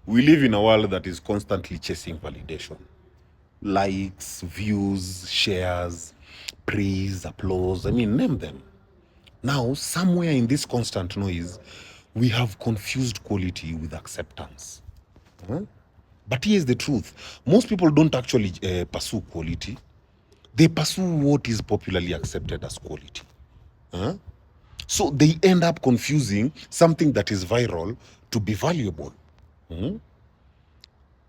We live in a world that is constantly chasing validation. Likes, views, shares, praise, applause. I mean, name them. Now, somewhere in this constant noise, we have confused quality with acceptance. Huh? But here's the truth. Most people don't actually pursue quality. They pursue what is popularly accepted as quality. Huh? So they end up confusing something that is viral to be valuable.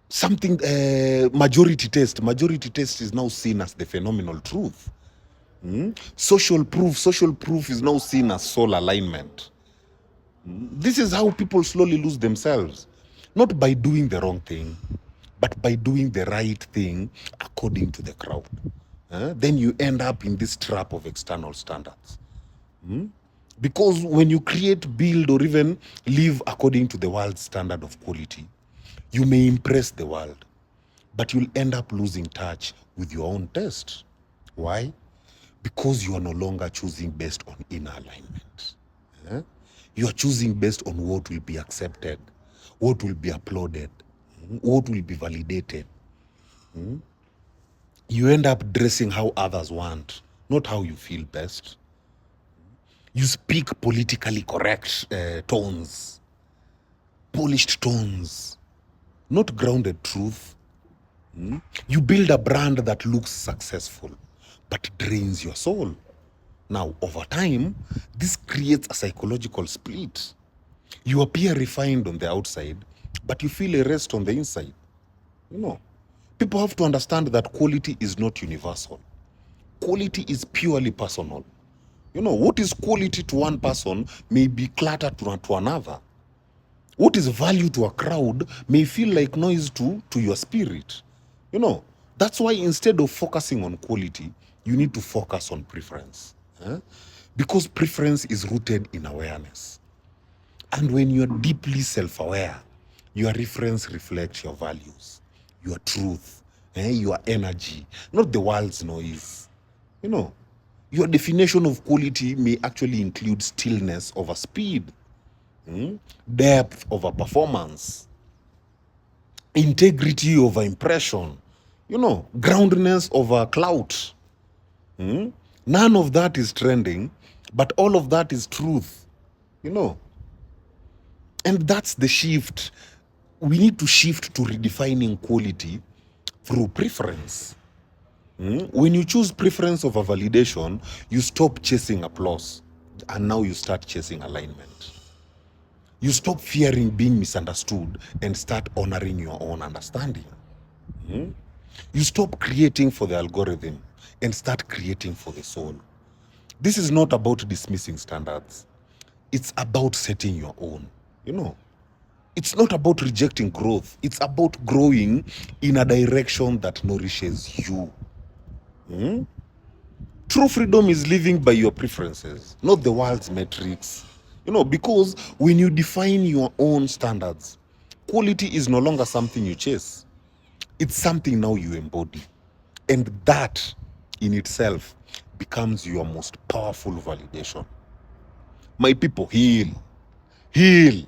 Something majority taste is now seen as the phenomenal truth. Social proof is now seen as soul alignment. This is how people slowly lose themselves, not by doing the wrong thing, but by doing the right thing according to the crowd. Then you end up in this trap of external standards. Because when you create, build, or even live according to the world's standard of quality, you may impress the world, but you'll end up losing touch with your own taste. Why? Because you are no longer choosing based on inner alignment. You are choosing based on what will be accepted, what will be applauded, what will be validated. You end up dressing how others want, not how you feel best. You speak politically correct tones, polished tones, not grounded truth. You build a brand that looks successful, but drains your soul. Now, over time, this creates a psychological split. You appear refined on the outside, but you feel erased on the inside. People have to understand that quality is not universal. Quality is purely personal. What is quality to one person may be clutter to another. What is value to a crowd may feel like noise to your spirit. That's why instead of focusing on quality, you need to focus on preference. Because preference is rooted in awareness. And when you're deeply self-aware, your reference reflects your values, your truth, your energy, not the world's noise. Your definition of quality may actually include stillness over speed, depth over performance, integrity over impression, groundedness over clout. None of that is trending, but all of that is truth. And that's the shift. We need to shift to redefining quality through preference. When you choose preference over validation, you stop chasing applause, and now you start chasing alignment. You stop fearing being misunderstood and start honoring your own understanding. You stop creating for the algorithm and start creating for the soul. This is not about dismissing standards. It's about setting your own. It's not about rejecting growth. It's about growing in a direction that nourishes you. True freedom is living by your preferences, not the world's metrics. Because when you define your own standards, quality is no longer something you chase. It's something now you embody. And that in itself becomes your most powerful validation. My people, heal. Heal.